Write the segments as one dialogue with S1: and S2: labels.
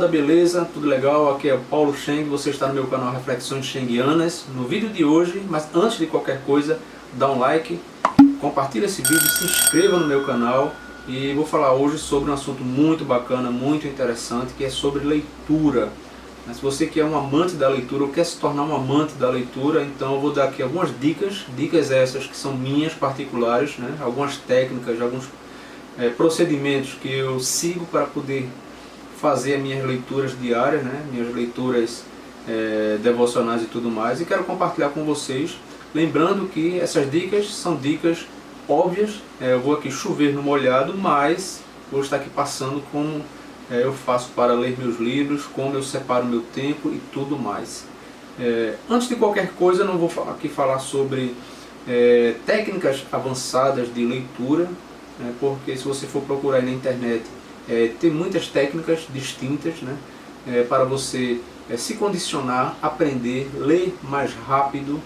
S1: Beleza? Tudo legal? Aqui é o Paulo Cheng, você está no meu canal Reflexões Chenguianas. No vídeo de hoje, mas antes de qualquer coisa, dá um like, compartilha esse vídeo, se inscreva no meu canal e vou falar hoje sobre um assunto muito bacana, muito interessante, que é sobre leitura. Se você que é um amante da leitura ou quer se tornar um amante da leitura, então eu vou dar aqui algumas dicas essas que são minhas particulares, né? Algumas técnicas, alguns procedimentos que eu sigo para poder fazer as minhas leituras diárias, né? Minhas leituras devocionais e tudo mais, e quero compartilhar com vocês, lembrando que essas dicas são dicas óbvias. Eu vou aqui chover no molhado, mas vou estar aqui passando como eu faço para ler meus livros, como eu separo meu tempo e tudo mais. Antes de qualquer coisa, eu não vou aqui falar sobre técnicas avançadas de leitura, porque se você for procurar aí na internet, tem muitas técnicas distintas, né, para você se condicionar, aprender, ler mais rápido.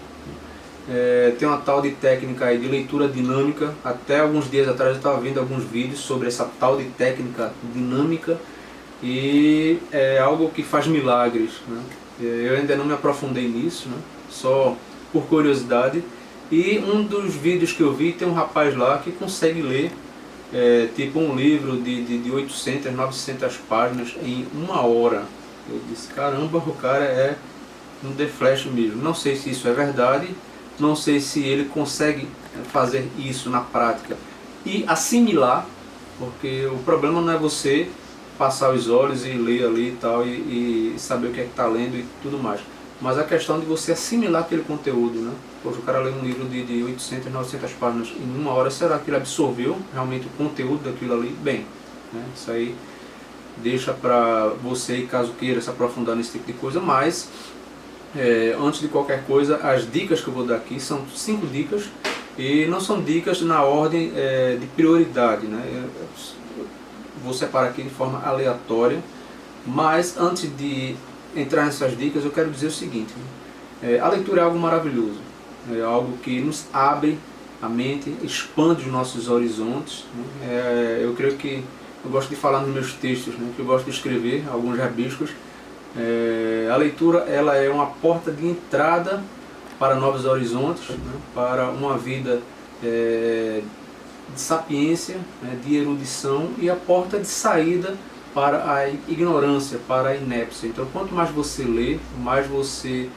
S1: Tem uma tal de técnica aí de leitura dinâmica. Até alguns dias atrás eu estava vendo alguns vídeos sobre essa tal de técnica dinâmica e é algo que faz milagres, né? Eu ainda não me aprofundei nisso, né, só por curiosidade. E um dos vídeos que eu vi, tem um rapaz lá que consegue ler tipo um livro de 800, 900 páginas em uma hora. Eu disse, caramba, o cara é um The Flash mesmo. Não sei se isso é verdade, não sei se ele consegue fazer isso na prática e assimilar, porque o problema não é você passar os olhos e ler ali e tal, e saber o que é que está lendo e tudo mais, mas a questão de você assimilar aquele conteúdo, né? Poxa, o cara lê um livro de 800, 900 páginas em uma hora, será que ele absorveu realmente o conteúdo daquilo ali? Bem, né? Isso aí deixa para você, caso queira se aprofundar nesse tipo de coisa, mas antes de qualquer coisa, as dicas que eu vou dar aqui são 5 dicas, e não são dicas na ordem de prioridade, né? Eu vou separar aqui de forma aleatória, mas antes de entrar nessas dicas, eu quero dizer o seguinte, né? A leitura é algo maravilhoso, é algo que nos abre a mente, expande os nossos horizontes, né? Eu creio que eu gosto de falar nos meus textos, né, que eu gosto de escrever alguns rabiscos. A leitura, ela é uma porta de entrada para novos horizontes, né, para uma vida de sapiência, né, de erudição, e a porta de saída para a ignorância, para a inépcia. Então, quanto mais você lê, mais você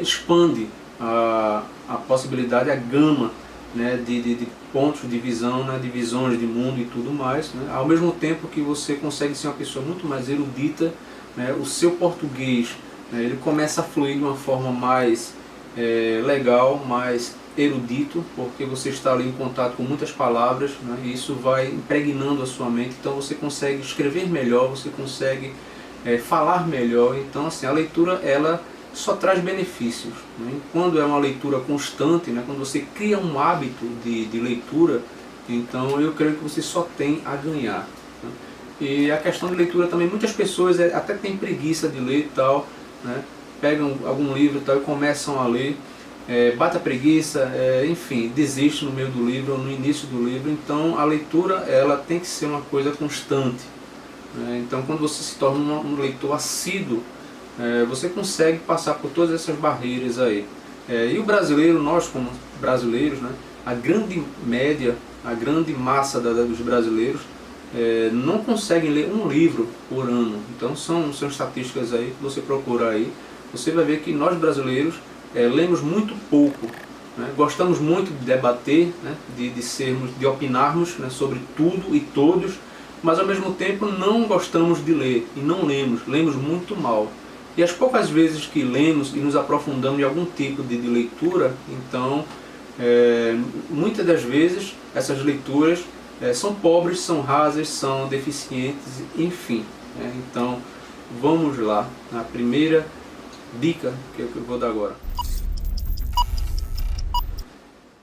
S1: expande a possibilidade, a gama, né, de pontos de visão, né, de visões de mundo e tudo mais, né, ao mesmo tempo que você consegue ser uma pessoa muito mais erudita, né, o seu português, né, ele começa a fluir de uma forma mais legal, mais erudito, porque você está ali em contato com muitas palavras, né, e isso vai impregnando a sua mente, então você consegue escrever melhor, você consegue falar melhor. Então, assim, a leitura, ela só traz benefícios, né? Quando é uma leitura constante, né, quando você cria um hábito de leitura, então eu creio que você só tem a ganhar, né? E a questão de leitura também, muitas pessoas até têm preguiça de ler e tal, né? Pegam algum livro e tal e começam a ler, bate a preguiça, enfim, desiste no meio do livro ou no início do livro. Então a leitura, ela tem que ser uma coisa constante, né? Então quando você se torna um leitor assíduo, você consegue passar por todas essas barreiras aí. E o brasileiro, nós como brasileiros, né, a grande média, a grande massa dos brasileiros não conseguem ler um livro por ano. Então são estatísticas aí que você procura aí, você vai ver que nós brasileiros lemos muito pouco, né? Gostamos muito de debater, né, de opinarmos, né, sobre tudo e todos, mas ao mesmo tempo não gostamos de ler e não lemos muito mal. E as poucas vezes que lemos e nos aprofundamos em algum tipo de leitura, então muitas das vezes essas leituras são pobres, são rasas, são deficientes, enfim. Então vamos lá, na primeira dica que eu vou dar agora.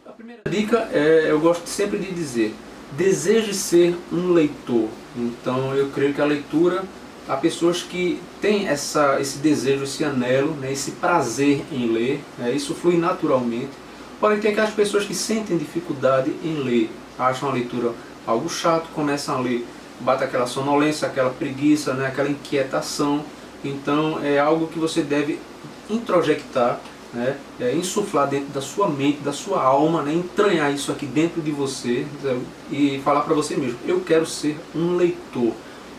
S1: A primeira dica eu gosto sempre de dizer: deseje ser um leitor. Então eu creio que a leitura, há pessoas que têm esse desejo, esse anelo, né, esse prazer em ler, né, isso flui naturalmente. Porém, tem aquelas pessoas que sentem dificuldade em ler, acham a leitura algo chato, começam a ler bate aquela sonolência, aquela preguiça, né, aquela inquietação. Então é algo que você deve introjectar, né, insuflar dentro da sua mente, da sua alma, né, entranhar isso aqui dentro de você, né, e falar para você mesmo: eu quero ser um leitor.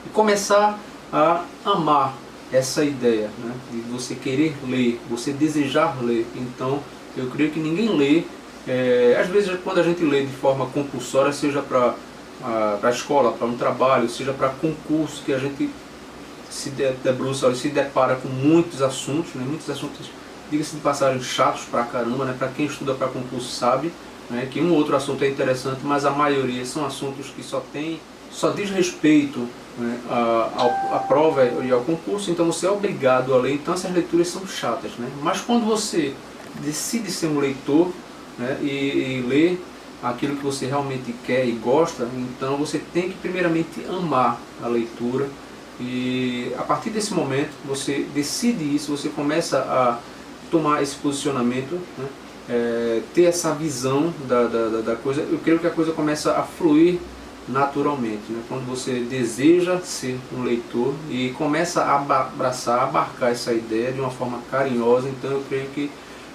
S1: E começar a amar essa ideia, né, de você querer ler, você desejar ler. Então eu creio que ninguém lê, às vezes quando a gente lê de forma compulsória, seja para a escola, para um trabalho, seja para concurso, que a gente se debruça, se depara com muitos assuntos, né, diga-se de passagem, chatos pra caramba, né, para quem estuda para concurso sabe, né, que um ou outro assunto é interessante, mas a maioria são assuntos que só diz respeito, né, à prova e ao concurso. Então você é obrigado a ler, então essas leituras são chatas, né? Mas quando você decide ser um leitor, né, e ler aquilo que você realmente quer e gosta, então você tem que primeiramente amar a leitura, e a partir desse momento você decide isso, você começa a tomar esse posicionamento, né, ter essa visão da coisa. Eu creio que a coisa começa a fluir naturalmente, né? Quando você deseja ser um leitor e começa a abraçar, abarcar essa ideia de uma forma carinhosa, então eu creio que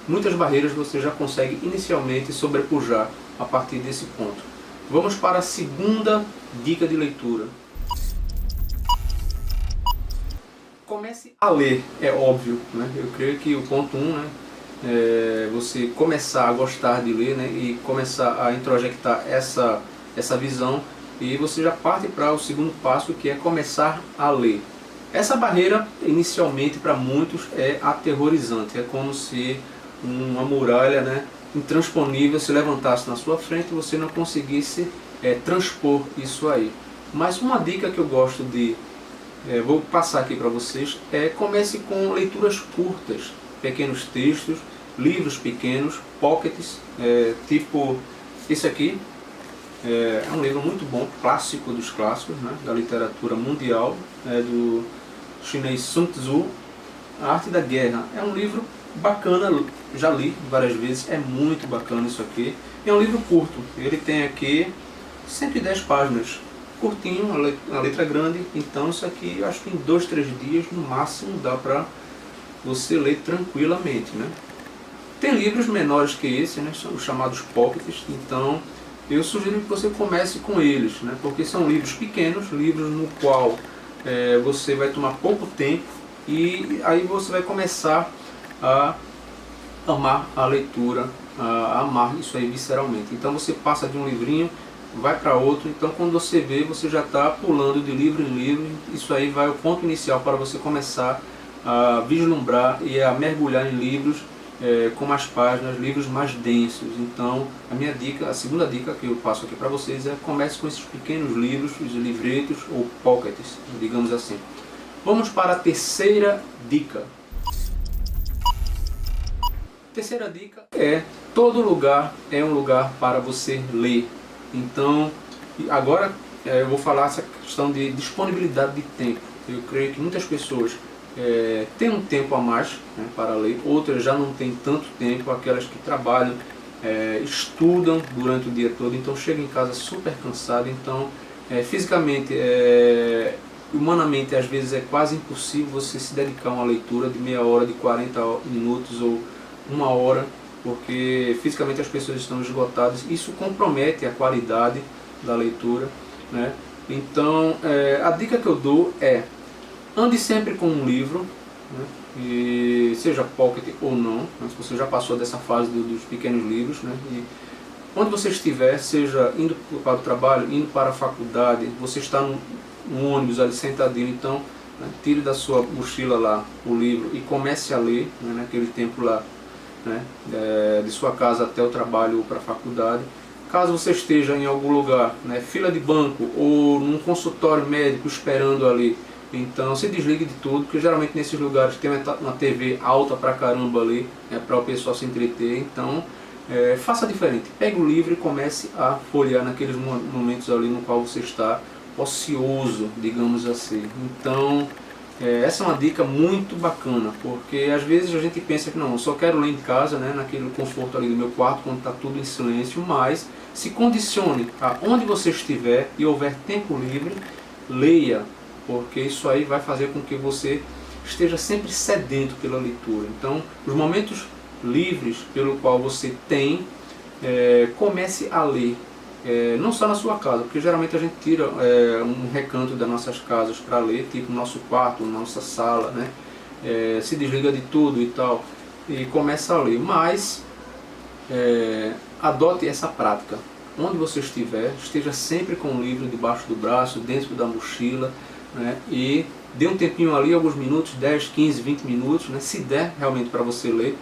S1: muitas barreiras você já consegue inicialmente sobrepujar a partir desse ponto. Vamos para a segunda dica de leitura. Comece a ler, é óbvio, né? Eu creio que o ponto 1, né, é você começar a gostar de ler, né, e começar a introjectar essa visão, e você já parte para o segundo passo, que é começar a ler. Essa barreira, inicialmente, para muitos é aterrorizante, é como se uma muralha, né, intransponível se levantasse na sua frente e você não conseguisse transpor isso aí. Mas uma dica que eu gosto de vou passar aqui para vocês comece com leituras curtas, pequenos textos, livros pequenos, pockets, tipo esse aqui. É um livro muito bom, clássico dos clássicos, né, da literatura mundial, do chinês Sun Tzu, A Arte da Guerra. É um livro bacana, já li várias vezes, é muito bacana isso aqui. É um livro curto, ele tem aqui 110 páginas, curtinho, a letra grande. Então isso aqui eu acho que em 2, 3 dias no máximo dá para você ler tranquilamente, né? Tem livros menores que esse, né, são os chamados pockets, então eu sugiro que você comece com eles, né, porque são livros pequenos, livros no qual você vai tomar pouco tempo, e aí você vai começar a amar a leitura, a amar isso aí visceralmente. Então você passa de um livrinho, vai para outro, então quando você vê, você já está pulando de livro em livro. Isso aí vai o ponto inicial para você começar a vislumbrar e a mergulhar em livros com mais páginas, livros mais densos. Então a minha dica, a segunda dica que eu passo aqui para vocês é: comece com esses pequenos livros, os livretos ou pockets, digamos assim. Vamos para a terceira dica. Terceira dica é: todo lugar é um lugar para você ler. Então, agora eu vou falar essa questão de disponibilidade de tempo. Eu creio que muitas pessoas têm um tempo a mais, né, para ler, outras já não têm tanto tempo, aquelas que trabalham, estudam durante o dia todo, então chegam em casa super cansado. Então, fisicamente, humanamente, às vezes é quase impossível você se dedicar a uma leitura de meia hora, de 40 minutos ou uma hora, porque fisicamente as pessoas estão esgotadas. Isso compromete a qualidade da leitura, né? Então a dica que eu dou é: ande sempre com um livro, né? E seja pocket ou não, né? Se você já passou dessa fase dos pequenos livros, né? E onde você estiver, seja indo para o trabalho, indo para a faculdade, você está no ônibus ali sentadinho, então, né, tire da sua mochila lá o livro e comece a ler, né, naquele tempo lá, né, de sua casa até o trabalho ou para a faculdade. Caso você esteja em algum lugar, né, fila de banco ou num consultório médico esperando ali, então se desligue de tudo, porque geralmente nesses lugares tem uma TV alta pra caramba ali, para o pessoal se entreter. Então faça diferente, pegue o livro e comece a folhear naqueles momentos ali no qual você está ocioso, digamos assim. Então essa é uma dica muito bacana, porque às vezes a gente pensa que não, eu só quero ler em casa, né, naquele conforto ali do meu quarto, quando está tudo em silêncio. Mas se condicione a onde você estiver e houver tempo livre, leia, porque isso aí vai fazer com que você esteja sempre sedento pela leitura. Então, os momentos livres pelo qual você tem, comece a ler. Não só na sua casa, porque geralmente a gente tira um recanto das nossas casas para ler, tipo no nosso quarto, na nossa sala, né? Se desliga de tudo e tal, e começa a ler. Mas adote essa prática. Onde você estiver, esteja sempre com o livro debaixo do braço, dentro da mochila, né? E dê um tempinho ali, alguns minutos, 10, 15, 20 minutos, né? Se der realmente para você ler,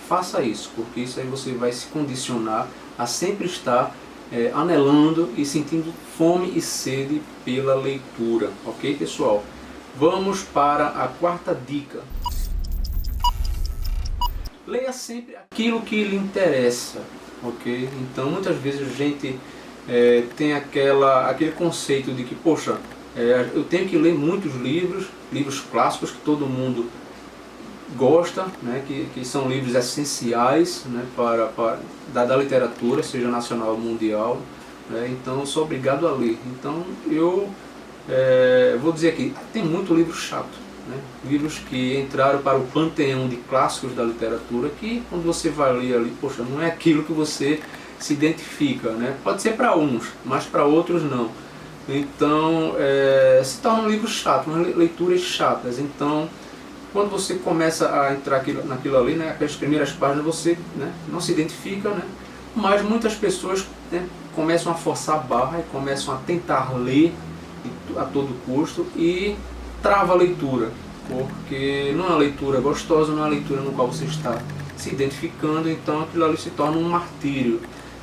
S1: faça isso, porque isso aí você vai se condicionar a sempre estar anelando e sentindo fome e sede pela leitura. Ok, pessoal? Vamos para a quarta dica. Leia sempre aquilo que lhe interessa, ok? Então muitas vezes a gente tem aquele conceito de que, poxa, eu tenho que ler muitos livros clássicos que todo mundo gosta, né? Que são livros essenciais, né? Da literatura, seja nacional ou mundial, né? Então eu sou obrigado a ler. Então eu vou dizer aqui, tem muito livro chato. Né? Livros que entraram para o panteão de clássicos da literatura, que quando você vai ler ali, poxa, não é aquilo que você se identifica, né? Pode ser para uns, mas para outros não. Então se tornam livros chatos, leituras chatas. Então quando você começa a entrar naquilo ali, né, aquelas primeiras páginas você, né, não se identifica, né? Mas muitas pessoas, né, começam a forçar a barra e começam a tentar ler a todo custo e trava a leitura, porque não é uma leitura gostosa, não é uma leitura no qual você está se identificando, então aquilo ali se torna um martírio.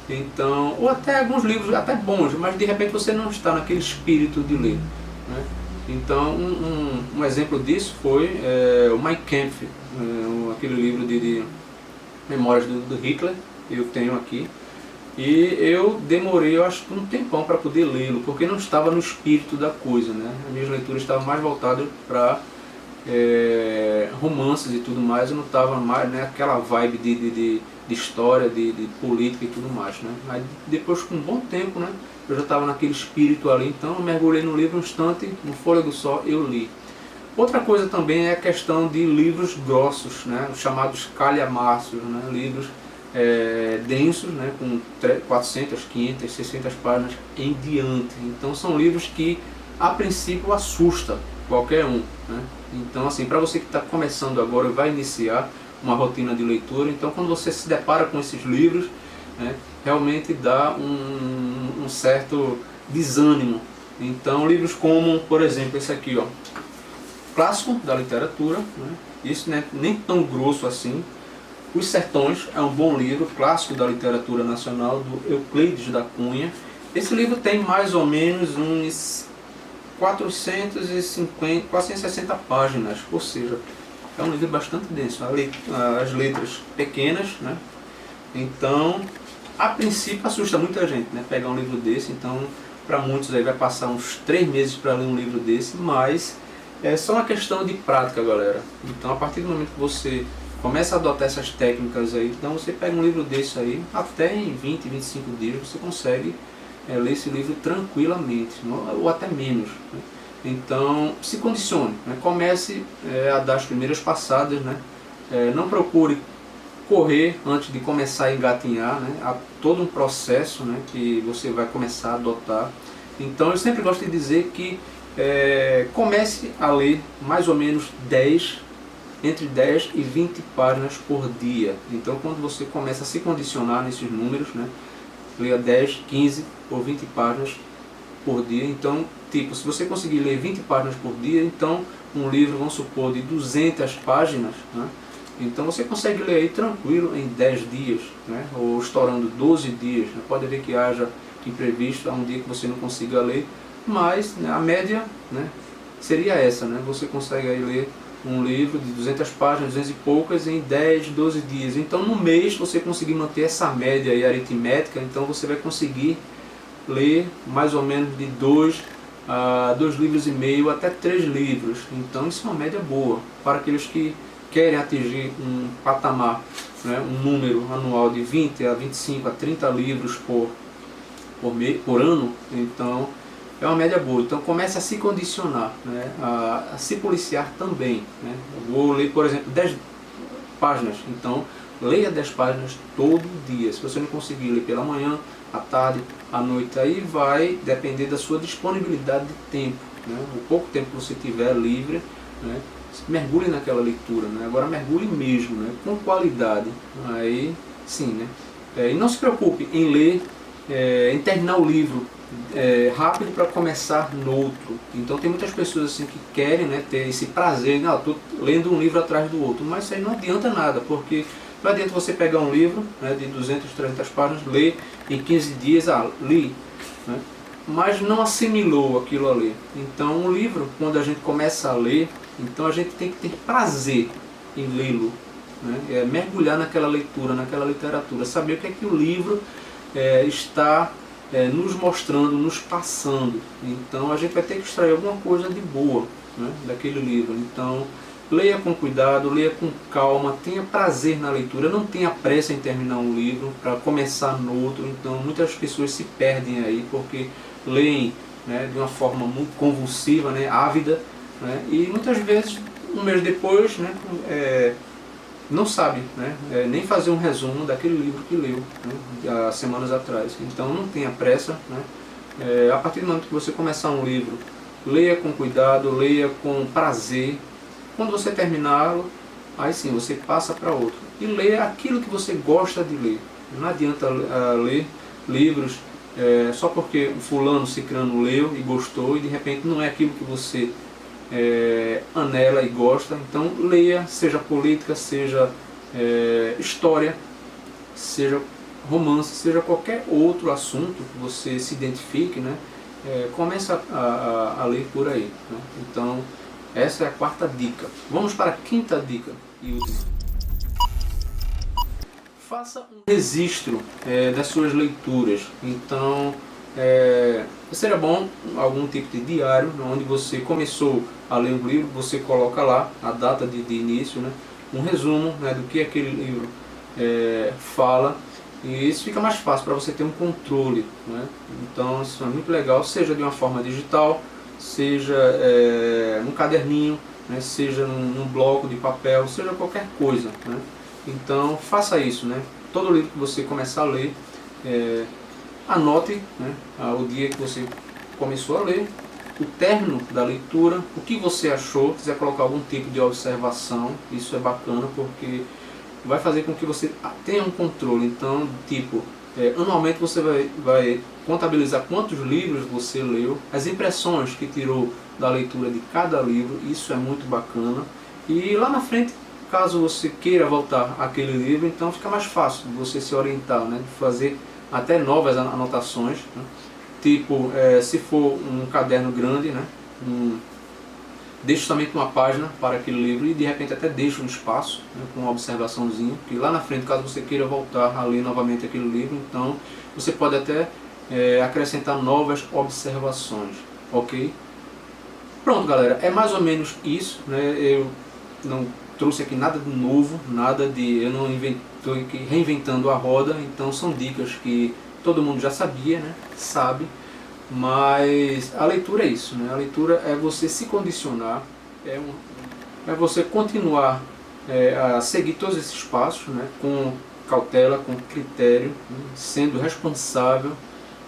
S1: Então, ou até alguns livros até bons, mas de repente você não está naquele espírito de ler, né? Então um exemplo disso foi o Mein Kampf, aquele livro de memórias do Hitler, eu tenho aqui. E eu demorei, eu acho, um tempão para poder lê-lo, porque não estava no espírito da coisa, né? As minhas leituras estavam mais voltadas para romances e tudo mais, eu não estava mais, né, aquela vibe de história, de política e tudo mais, né? Aí depois, com um bom tempo, né, eu já estava naquele espírito ali, então eu mergulhei no livro um instante, no fôlego só, eu li. Outra coisa também é a questão de livros grossos, né, os chamados calhamaços, né, livros densos, né, com 400, 500, 600 páginas em diante. Então são livros que a princípio assusta qualquer um, né? Então assim, para você que está começando agora, vai iniciar uma rotina de leitura, então quando você se depara com esses livros, né, realmente dá um certo desânimo. Então livros como, por exemplo, esse aqui, ó, clássico da literatura, né? Isso não é nem tão grosso assim, Os Sertões, é um bom livro, clássico da literatura nacional, do Euclides da Cunha. Esse livro tem mais ou menos uns 450, 460 páginas, ou seja, é um livro bastante denso, as letras pequenas, né? Então, a princípio assusta muita gente, né? Pegar um livro desse, então para muitos aí vai passar uns 3 meses para ler um livro desse, mas é só uma questão de prática, galera. Então a partir do momento que você começa a adotar essas técnicas aí, então você pega um livro desse aí, até em 20, 25 dias você consegue ler esse livro tranquilamente, ou até menos, né? Então se condicione, né? Comece a dar as primeiras passadas, né? Não procure correr antes de começar a engatinhar, né? Há todo um processo, né, que você vai começar a adotar. Então eu sempre gosto de dizer que comece a ler mais ou menos entre 10 e 20 páginas por dia. Então quando você começa a se condicionar nesses números, né, leia 10, 15 ou 20 páginas por dia. Então, tipo, se você conseguir ler 20 páginas por dia, então um livro, vamos supor, de 200 páginas, né, então você consegue ler aí tranquilo em 10 dias, né, ou estourando 12 dias. Né. Pode haver que haja imprevisto, há um dia que você não consiga ler, mas, né, a média, né, seria essa, né, você consegue aí ler um livro de 200 páginas, 200 e poucas, em 10, 12 dias. Então no mês você conseguir manter essa média aí aritmética, então você vai conseguir ler mais ou menos de 2 a 2,5 livros até 3 livros. Então isso é uma média boa para aqueles que querem atingir um patamar, né, um número anual de 20 a 25 a 30 livros por ano. Então é uma média boa. Então comece a se condicionar, né? A se policiar também, né? Eu vou ler, por exemplo, 10 páginas, então leia 10 páginas todo dia. Se você não conseguir ler pela manhã, à tarde, à noite, aí vai depender da sua disponibilidade de tempo, né? O pouco tempo que você tiver livre, né? Mergulhe naquela leitura, né? Agora mergulhe mesmo, né? Com qualidade, aí sim, né? E não se preocupe em ler, em terminar o livro rápido para começar no outro. Então tem muitas pessoas assim que querem, né, ter esse prazer, não, estou lendo um livro atrás do outro, mas isso aí não adianta nada, porque não adianta você pegar um livro, né, de 200, 300 páginas, ler em 15 dias, li, né, mas não assimilou aquilo ali. Então um livro, quando a gente começa a ler, então a gente tem que ter prazer em lê-lo, né, mergulhar naquela leitura, naquela literatura, saber o que é que o livro está nos mostrando, nos passando. Então a gente vai ter que extrair alguma coisa de boa, né, daquele livro. Então leia com cuidado, leia com calma, tenha prazer na leitura, não tenha pressa em terminar um livro para começar no outro. Então muitas pessoas se perdem aí porque leem, né, de uma forma muito convulsiva, né, ávida, né, e muitas vezes um mês depois, né, não sabe, né, nem fazer um resumo daquele livro que leu, né, há semanas atrás. Então não tenha pressa, né, a partir do momento que você começar um livro, leia com cuidado, leia com prazer. Quando você terminá-lo, aí sim você passa para outro. E leia aquilo que você gosta de ler. Não adianta ler livros só porque o fulano cicrano leu e gostou e de repente não é aquilo que você anela e gosta. Então leia, seja política, seja história, seja romance, seja qualquer outro assunto que você se identifique, né? Comece a ler por aí, né? Então essa é a quarta dica. Vamos para a quinta dica e última. Faça um registro das suas leituras. Então seria bom algum tipo de diário, onde você começou a ler um livro, você coloca lá a data de início, né, um resumo, né, do que aquele livro fala, e isso fica mais fácil para você ter um controle, né? Então isso é muito legal, seja de uma forma digital, seja num caderninho, né, seja num bloco de papel, seja qualquer coisa, né? Então faça isso, né? Todo livro que você começar a ler, anote, né, o dia que você começou a ler, o término da leitura, o que você achou. Se quiser colocar algum tipo de observação, isso é bacana porque vai fazer com que você tenha um controle. Então, tipo, anualmente você vai contabilizar quantos livros você leu, as impressões que tirou da leitura de cada livro, isso é muito bacana. E lá na frente, caso você queira voltar àquele livro, então fica mais fácil de você se orientar, né, de fazer até novas anotações, né? Tipo, se for um caderno grande, né, deixe somente uma página para aquele livro e de repente até deixe um espaço, né, com uma observaçãozinha, que lá na frente, caso você queira voltar a ler novamente aquele livro, então você pode até acrescentar novas observações, ok? Pronto, galera, é mais ou menos isso, né? Eu não trouxe aqui nada de novo, eu não estou reinventando a roda, então são dicas que todo mundo já sabia, né? Sabe, mas a leitura é isso, né? A leitura é você se condicionar, é você continuar a seguir todos esses passos, né? Com cautela, com critério, né? Sendo responsável,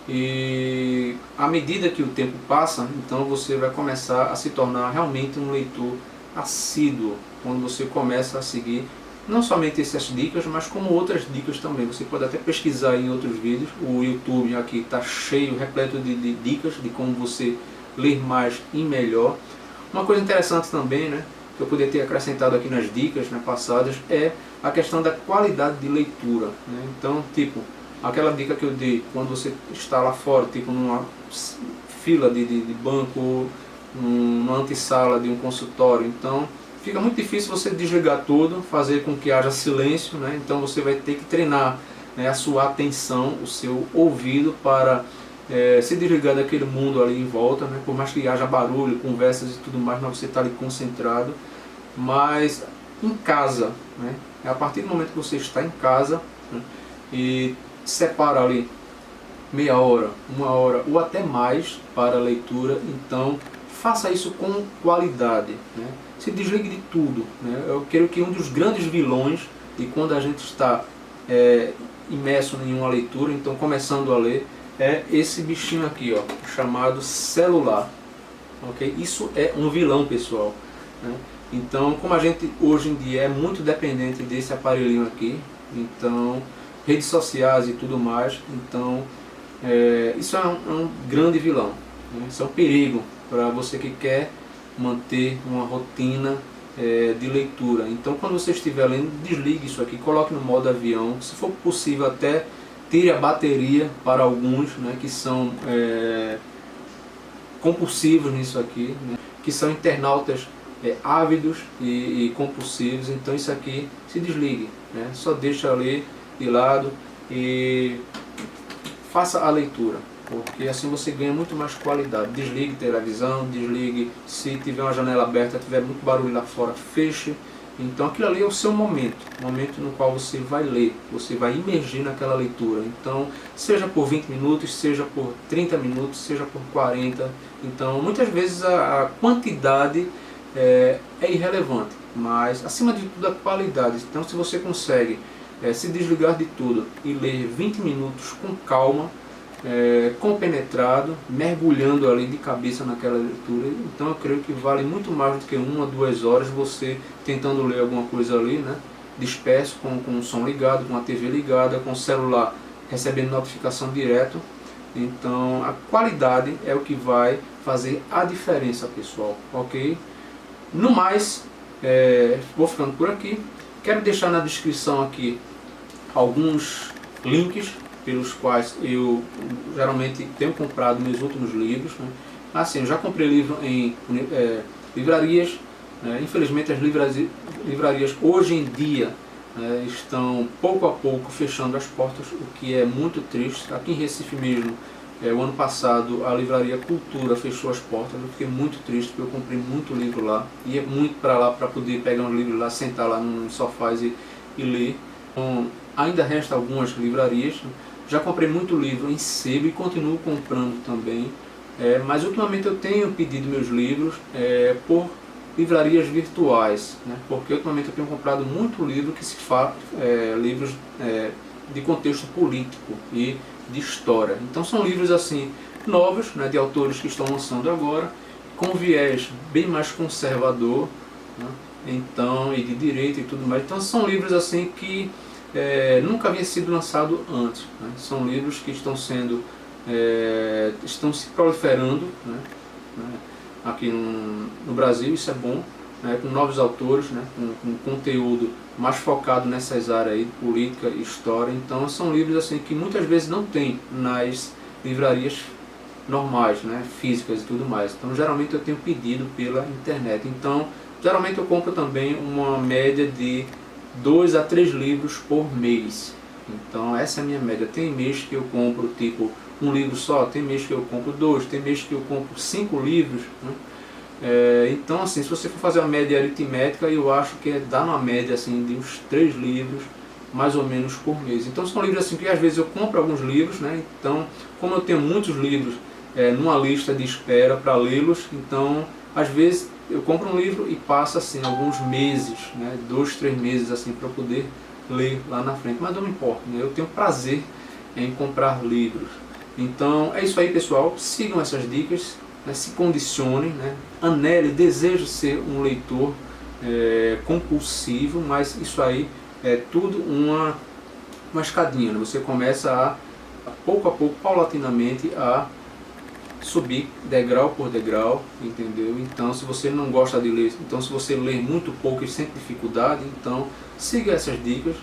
S1: e à medida que o tempo passa, então você vai começar a se tornar realmente um leitor assíduo, quando você começa a seguir não somente essas dicas, mas como outras dicas também. Você pode até pesquisar em outros vídeos, o YouTube aqui está cheio, repleto de dicas de como você ler mais e melhor. Uma coisa interessante também, né, que eu poderia ter acrescentado aqui nas dicas, né, passadas, é a questão da qualidade de leitura, né? Então, tipo, aquela dica que eu dei, quando você está lá fora, tipo numa fila de banco, numa antessala de um consultório, então fica muito difícil você desligar tudo, fazer com que haja silêncio, né? Então você vai ter que treinar, né, a sua atenção, o seu ouvido para se desligar daquele mundo ali em volta, né? Por mais que haja barulho, conversas e tudo mais, mas você está ali concentrado. Mas em casa, né? É a partir do momento que você está em casa, né, e separa ali meia hora, uma hora ou até mais para a leitura, então faça isso com qualidade, né? Se desligue de tudo, né? Eu creio que um dos grandes vilões de quando a gente está imerso em uma leitura, então começando a ler, é esse bichinho aqui, ó, chamado celular. Okay? Isso é um vilão, pessoal, né? Então, como a gente hoje em dia é muito dependente desse aparelhinho aqui, então redes sociais e tudo mais, então isso é um grande vilão, né? Isso é um perigo para você que quer manter uma rotina de leitura. Então, quando você estiver lendo, desligue isso aqui, coloque no modo avião, se for possível até tire a bateria para alguns, né, que são compulsivos nisso aqui, né, que são internautas ávidos e compulsivos. Então isso aqui se desligue, né, só deixa ali de lado e faça a leitura, porque assim você ganha muito mais qualidade. Desligue televisão, desligue, se tiver uma janela aberta, tiver muito barulho lá fora, feche. Então aquilo ali é o seu momento no qual você vai ler, você vai imergir naquela leitura. Então, seja por 20 minutos, seja por 30 minutos, seja por 40. Então, muitas vezes a quantidade é irrelevante, mas acima de tudo a qualidade. Então, se você consegue se desligar de tudo e ler 20 minutos com calma, compenetrado, mergulhando ali de cabeça naquela leitura, então eu creio que vale muito mais do que 1 a 2 horas você tentando ler alguma coisa ali, né, disperso, com o som ligado, com a TV ligada, com o celular recebendo notificação direto. Então a qualidade é o que vai fazer a diferença, pessoal, ok? No mais, vou ficando por aqui. Quero deixar na descrição aqui alguns links pelos quais eu geralmente tenho comprado meus últimos livros, né? Assim, eu já comprei livro em livrarias, né? Infelizmente as livrarias hoje em dia estão pouco a pouco fechando as portas, o que é muito triste. Aqui em Recife mesmo, o ano passado a livraria Cultura fechou as portas. Eu fiquei muito triste porque eu comprei muito livro lá, ia muito para lá para poder pegar uns livros lá, sentar lá nos sofás e ler. Então, ainda resta algumas livrarias. Já comprei muito livro em sebo e continuo comprando também, mas ultimamente eu tenho pedido meus livros por livrarias virtuais, né? Porque ultimamente eu tenho comprado muito livro que se fala, livros de contexto político e de história. Então são livros assim novos, né, de autores que estão lançando agora, com viés bem mais conservador, né? Então, e de direita e tudo mais. Então são livros assim que nunca havia sido lançado antes, né? São livros que estão sendo estão se proliferando, né? Aqui no Brasil, isso é bom, né? Com novos autores, né? Com conteúdo mais focado nessas áreas aí, política e história. Então são livros assim que muitas vezes não tem nas livrarias normais, né? Físicas e tudo mais. Então geralmente eu tenho pedido pela internet. Então geralmente eu compro também uma média de 2 a 3 livros por mês. Então essa é a minha média. Tem mês que eu compro tipo um livro só, tem mês que eu compro 2, tem mês que eu compro 5 livros, né? Então assim, se você for fazer uma média aritmética, eu acho que dá uma média assim de uns 3 livros mais ou menos por mês. Então são livros assim que às vezes eu compro alguns livros, né? Então como eu tenho muitos livros numa lista de espera para lê-los, então às vezes eu compro um livro e passa assim alguns meses, né, 2, 3 meses assim para poder ler lá na frente, mas não me importa, né? Eu tenho prazer em comprar livros. Então é isso aí, pessoal, sigam essas dicas, né, se condicionem, né, anele, desejo ser um leitor compulsivo, mas isso aí é tudo uma escadinha, né? Você começa a pouco, paulatinamente a subir degrau por degrau, entendeu? Então se você não gosta de ler, então se você lê muito pouco e sente dificuldade, então siga essas dicas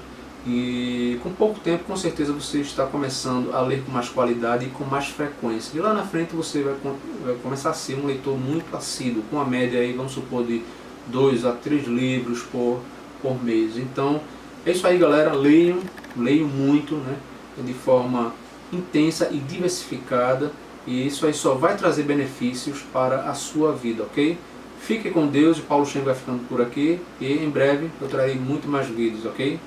S1: e com pouco tempo com certeza você está começando a ler com mais qualidade e com mais frequência. E lá na frente você vai começar a ser um leitor muito assíduo, com a média aí, vamos supor, de 2 a 3 livros por mês. Então é isso aí, galera, leiam muito, né, de forma intensa e diversificada. E isso aí só vai trazer benefícios para a sua vida, ok? Fique com Deus, e Paulo Schenk vai ficando por aqui. E em breve eu trarei muito mais vídeos, ok?